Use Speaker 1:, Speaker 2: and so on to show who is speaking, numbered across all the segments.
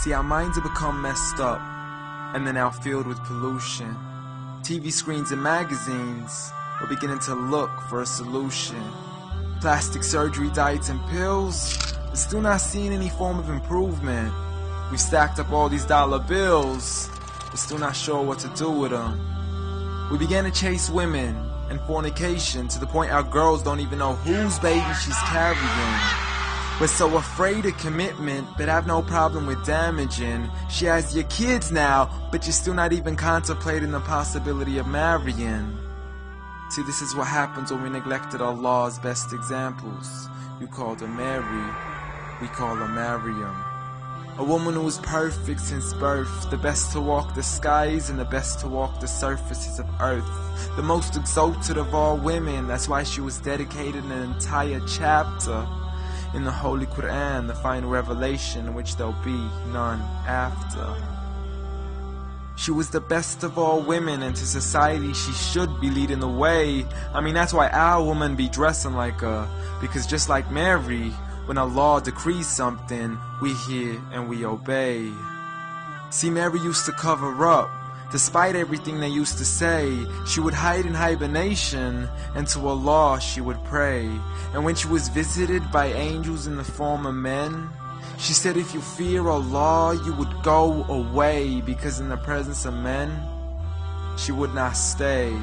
Speaker 1: See, our minds have become messed up, and they're now filled with pollution. TV screens and magazines are beginning to look for a solution. Plastic surgery, diets, and pills, but still not seeing any form of improvement. We've stacked up all these dollar bills, but still not sure what to do with them. We began to chase women and fornication to the point our girls don't even know whose baby she's carrying. We're so afraid of commitment, but have no problem with damaging. She has your kids now, but you're still not even contemplating the possibility of marrying. See, this is what happens when we neglected Allah's best examples. You called her Mary, we call her Maryam. A woman who was perfect since birth, the best to walk the skies and the best to walk the surfaces of earth. The most exalted of all women, that's why she was dedicated an entire chapter in the Holy Quran, the final revelation in which there'll be none after. She was the best of all women, and to society she should be leading the way. I mean, that's why our women be dressing like her, because just like Mary, when Allah decrees something, we hear and we obey. See, Mary used to cover up. Despite everything they used to say, she would hide in hibernation, and to Allah she would pray. And when she was visited by angels in the form of men, she said, if you fear Allah, you would go away, because in the presence of men, she would not stay.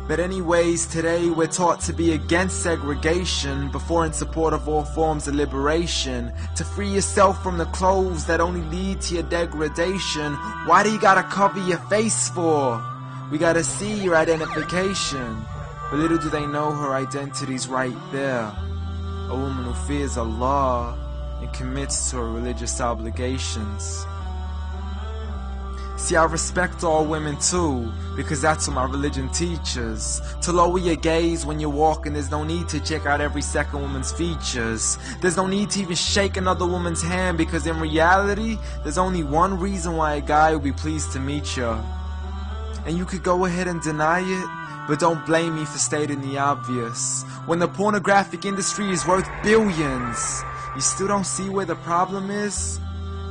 Speaker 1: But anyways, today we're taught to be against segregation, before in support of all forms of liberation. To free yourself from the clothes that only lead to your degradation. Why do you gotta cover your face for? We gotta see your identification. But little do they know her identity's right there. A woman who fears Allah and commits to her religious obligations. See, I respect all women too, because that's what my religion teaches. To lower your gaze when you're walking, there's no need to check out every second woman's features. There's no need to even shake another woman's hand, because in reality, there's only one reason why a guy would be pleased to meet you. And you could go ahead and deny it, but don't blame me for stating the obvious. When the pornographic industry is worth billions, you still don't see where the problem is?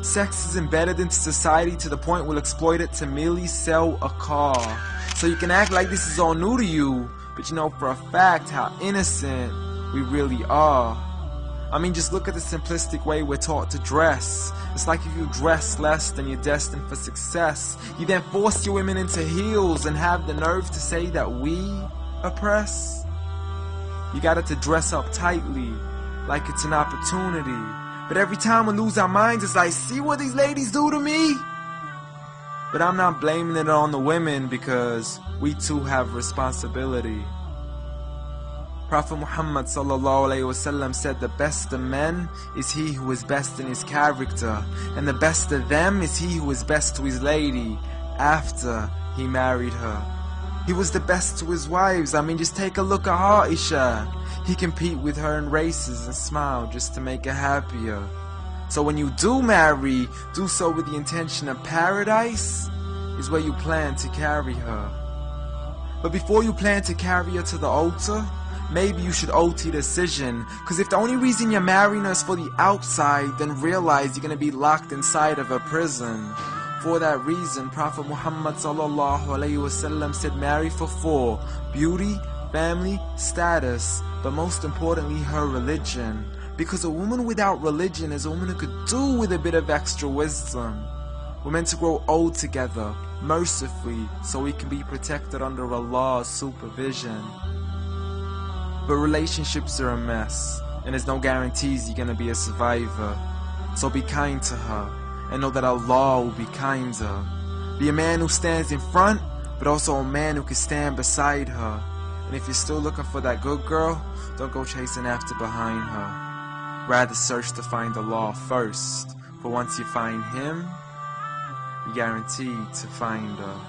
Speaker 1: Sex is embedded into society to the point we'll exploit it to merely sell a car. So you can act like this is all new to you, but you know for a fact how innocent we really are. I mean, just look at the simplistic way we're taught to dress. It's like if you dress less, then you're destined for success. You then force your women into heels and have the nerve to say that we oppress. You got it to dress up tightly, like it's an opportunity. But every time we lose our minds, it's like, see what these ladies do to me? But I'm not blaming it on the women, because we too have responsibility. Prophet Muhammad ﷺ said, the best of men is he who is best in his character, and the best of them is he who is best to his lady after he married her. He was the best to his wives. I mean, just take a look at Aisha. He compete with her in races and smile just to make her happier. So when you do marry, do so with the intention of paradise is where you plan to carry her. But before you plan to carry her to the altar, maybe you should OT decision. Because if the only reason you're marrying her is for the outside, then realize you're going to be locked inside of a prison. For that reason, Prophet Muhammad ﷺ said, marry for 4: beauty, family, status, but most importantly, her religion. Because a woman without religion is a woman who could do with a bit of extra wisdom. We're meant to grow old together, mercifully, so we can be protected under Allah's supervision. But relationships are a mess, and there's no guarantees you're gonna be a survivor. So be kind to her, and know that Allah will be kinder. Be a man who stands in front, but also a man who can stand beside her. And if you're still looking for that good girl, don't go chasing after behind her. Rather search to find Allah first, for once you find Him, you're guaranteed to find her.